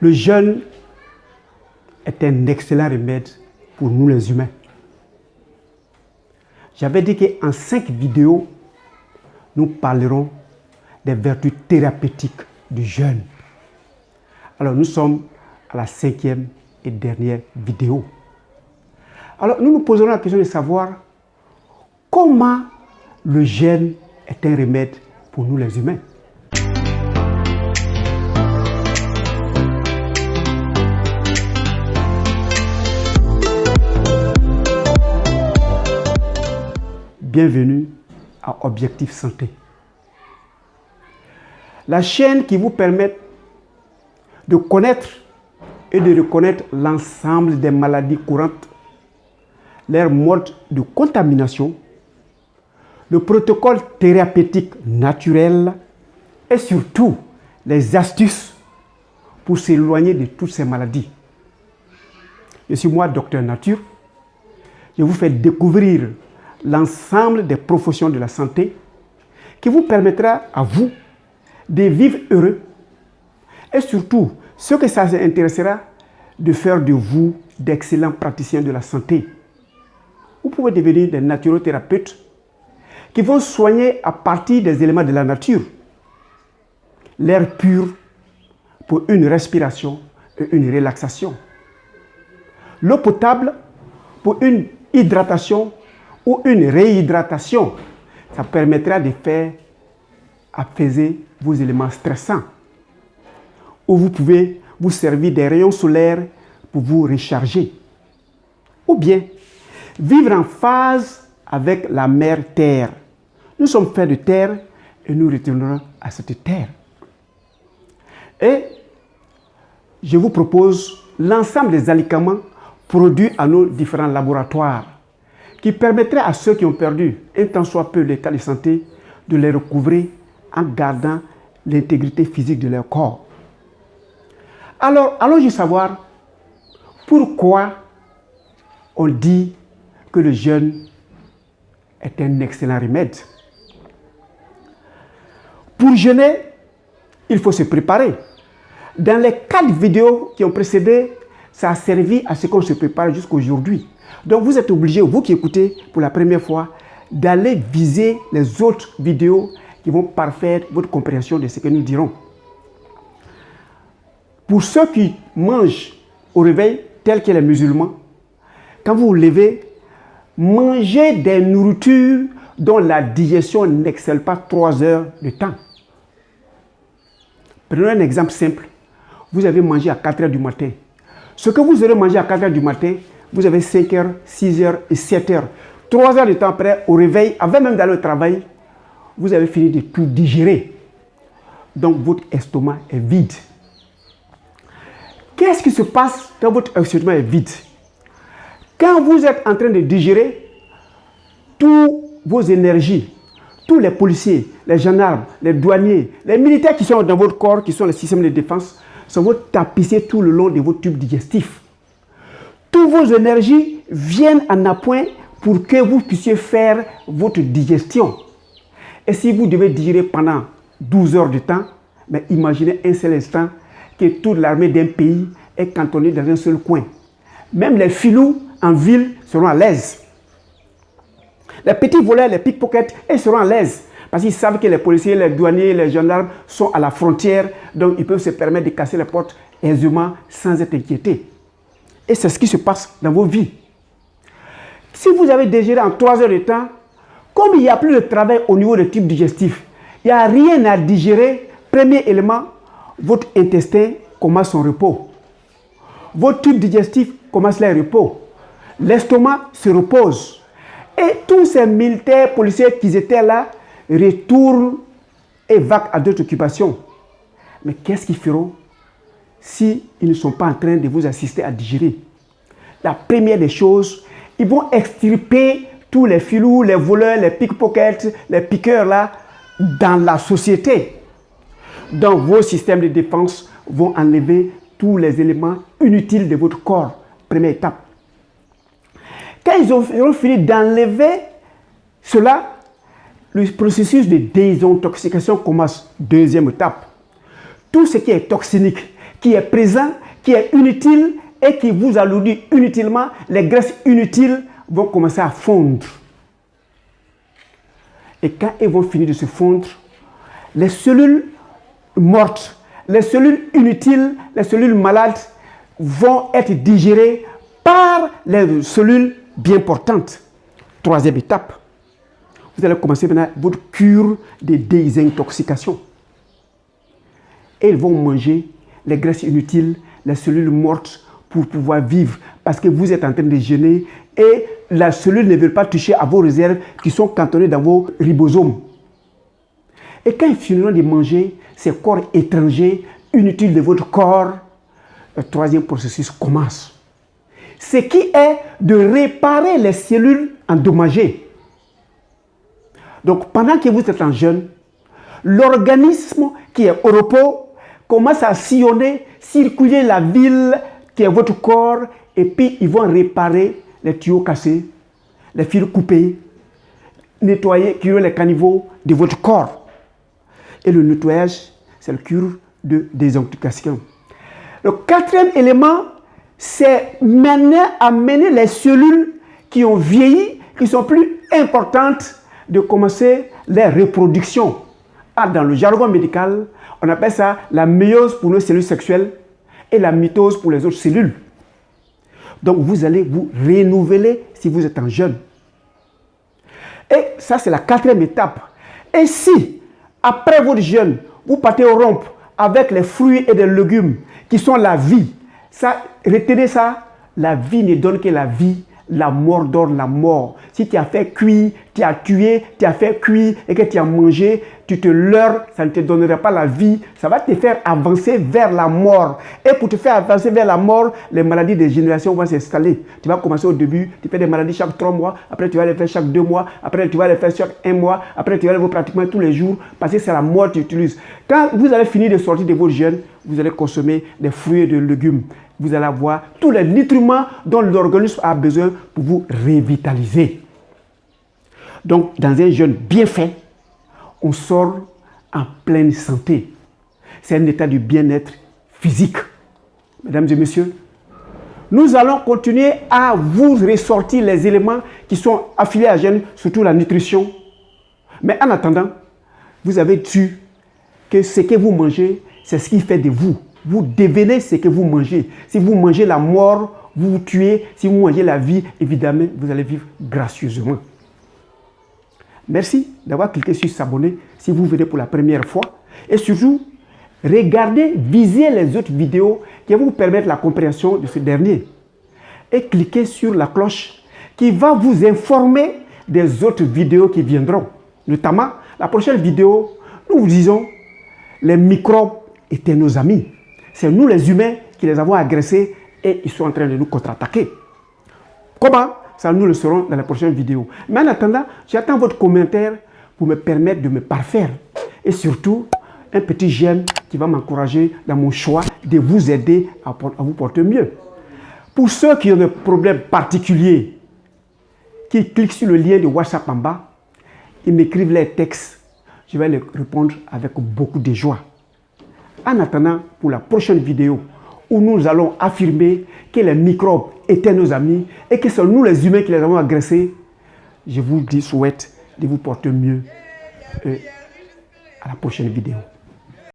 Le jeûne est un excellent remède pour nous les humains. J'avais dit qu'en 5 vidéos, nous parlerons des vertus thérapeutiques du jeûne. Alors nous sommes à la 5e et dernière vidéo. Alors nous nous poserons la question de savoir comment le jeûne est un remède pour nous les humains. Bienvenue à Objectif Santé. La chaîne qui vous permet de connaître et de reconnaître l'ensemble des maladies courantes, leur mode de contamination, le protocole thérapeutique naturel et surtout les astuces pour s'éloigner de toutes ces maladies. Je suis moi, Docteur Nature. Je vous fais découvrir l'ensemble des professions de la santé qui vous permettra à vous de vivre heureux et surtout, ce que ça intéressera, de faire de vous d'excellents praticiens de la santé. Vous pouvez devenir des naturothérapeutes qui vont soigner à partir des éléments de la nature, l'air pur pour une respiration et une relaxation, l'eau potable pour une hydratation ou une réhydratation. Ça permettra de faire apaiser vos éléments stressants. Ou vous pouvez vous servir des rayons solaires pour vous recharger. Ou bien vivre en phase avec la mère Terre. Nous sommes faits de terre et nous retournerons à cette terre. Et je vous propose l'ensemble des alicaments produits à nos différents laboratoires qui permettraient à ceux qui ont perdu un tant soit peu l'état de santé de les recouvrer en gardant l'intégrité physique de leur corps. Alors, allons-y savoir pourquoi on dit que le jeûne est un excellent remède. Pour jeûner, il faut se préparer. Dans les 4 vidéos qui ont précédé, ça a servi à ce qu'on se prépare jusqu'à aujourd'hui. Donc vous êtes obligé, vous qui écoutez pour la première fois, d'aller viser les autres vidéos qui vont parfaire votre compréhension de ce que nous dirons. Pour ceux qui mangent au réveil, tels que les musulmans, quand vous vous levez, mangez des nourritures dont la digestion n'excelle pas 3 heures de temps. Prenons un exemple simple. Vous avez mangé à 4 heures du matin. Ce que vous aurez mangé à 4 heures du matin, vous avez 5 heures, 6 heures et 7 heures. 3 heures de temps après, au réveil, avant même d'aller au travail, vous avez fini de tout digérer. Donc votre estomac est vide. Qu'est-ce qui se passe quand votre estomac est vide? Quand vous êtes en train de digérer, toutes vos énergies, tous les policiers, les gendarmes, les douaniers, les militaires qui sont dans votre corps, qui sont les systèmes de défense, sont tapissés tout le long de vos tubes digestifs. Toutes vos énergies viennent en appoint pour que vous puissiez faire votre digestion. Et si vous devez digérer pendant 12 heures de temps, mais imaginez un seul instant que toute l'armée d'un pays est cantonnée dans un seul coin. Même les filous en ville seront à l'aise. Les petits voleurs, les pickpockets, ils seront à l'aise. Parce qu'ils savent que les policiers, les douaniers, les gendarmes sont à la frontière. Donc ils peuvent se permettre de casser les portes aisément sans être inquiétés. Et c'est ce qui se passe dans vos vies. Si vous avez digéré en 3 heures de temps, comme il n'y a plus de travail au niveau des tubes digestifs, il n'y a rien à digérer. Premier élément, votre intestin commence son repos. Votre tube digestif commence le repos. L'estomac se repose. Et tous ces militaires, policiers qui étaient là, retournent et vaquent à d'autres occupations. Mais qu'est-ce qu'ils feront s'ils ne sont pas en train de vous assister à digérer? La première des choses, ils vont extirper tous les filous, les voleurs, les pickpockets, les piqueurs là, dans la société. Donc vos systèmes de défense vont enlever tous les éléments inutiles de votre corps. Première étape. Quand ils auront fini d'enlever cela, le processus de désintoxication commence. Deuxième étape. Tout ce qui est toxique, qui est présent, qui est inutile et qui vous alourdit inutilement, les graisses inutiles vont commencer à fondre. Et quand elles vont finir de se fondre, les cellules mortes, les cellules inutiles, les cellules malades vont être digérées par les cellules bien portantes. Troisième étape, vous allez commencer maintenant votre cure de désintoxication. Et ils vont manger les graisses inutiles, les cellules mortes pour pouvoir vivre parce que vous êtes en train de jeûner et la cellule ne veut pas toucher à vos réserves qui sont cantonnées dans vos ribosomes. Et quand ils finiront de manger ces corps étrangers, inutiles de votre corps, le troisième processus commence. Ce qui est de réparer les cellules endommagées. Donc pendant que vous êtes en jeûne, l'organisme qui est au repos commence à sillonner, circuler la ville qui est votre corps et puis ils vont réparer les tuyaux cassés, les fils coupés, nettoyer, curer les caniveaux de votre corps. Et le nettoyage, c'est le cure de désintoxication. Le quatrième élément, c'est amener les cellules qui ont vieilli, qui sont plus importantes, de commencer les reproductions. Dans le jargon médical, on appelle ça la méiose pour nos cellules sexuelles et la mitose pour les autres cellules. Donc vous allez vous renouveler si vous êtes en jeûne. Et ça, c'est la quatrième étape. Et si, après votre jeûne, vous partez au rompe avec les fruits et les légumes qui sont la vie, ça, retenez ça, la vie ne donne que la vie, la mort donne la mort. Si tu as fait cuire, tu as tué, tu as fait cuire et que tu as mangé, tu te leurres, ça ne te donnera pas la vie, ça va te faire avancer vers la mort. Et pour te faire avancer vers la mort, les maladies de génération vont s'installer. Tu vas commencer au début, tu fais des maladies chaque 3 mois, après tu vas les faire chaque 2 mois, après tu vas les faire chaque 1 mois, après tu vas les faire pratiquement tous les jours, parce que c'est la mort que tu utilises. Quand vous allez finir de sortir de votre jeûne, vous allez consommer des fruits et des légumes. Vous allez avoir tous les nutriments dont l'organisme a besoin pour vous revitaliser. Donc, dans un jeûne bien fait, on sort en pleine santé. C'est un état de bien-être physique. Mesdames et messieurs, nous allons continuer à vous ressortir les éléments qui sont affiliés à jeûne, surtout la nutrition. Mais en attendant, vous avez su que ce que vous mangez, c'est ce qui fait de vous. Vous devenez ce que vous mangez. Si vous mangez la mort, vous vous tuez. Si vous mangez la vie, évidemment, vous allez vivre gracieusement. Merci d'avoir cliqué sur s'abonner si vous venez pour la première fois. Et surtout, regardez, visez les autres vidéos qui vont vous permettre la compréhension de ce dernier. Et cliquez sur la cloche qui va vous informer des autres vidéos qui viendront. Notamment, la prochaine vidéo, nous vous disons, les microbes étaient nos amis. C'est nous les humains qui les avons agressés et ils sont en train de nous contre-attaquer. Comment? Ça, nous le saurons dans la prochaine vidéo. Mais en attendant, j'attends votre commentaire pour me permettre de me parfaire. Et surtout, un petit j'aime qui va m'encourager dans mon choix de vous aider à vous porter mieux. Pour ceux qui ont des problèmes particuliers, qui cliquent sur le lien de WhatsApp en bas, ils m'écrivent les textes. Je vais les répondre avec beaucoup de joie. En attendant, pour la prochaine vidéo, où nous allons affirmer que les microbes étaient nos amis et que c'est nous les humains qui les avons agressés, je vous souhaite de vous porter mieux à la prochaine vidéo.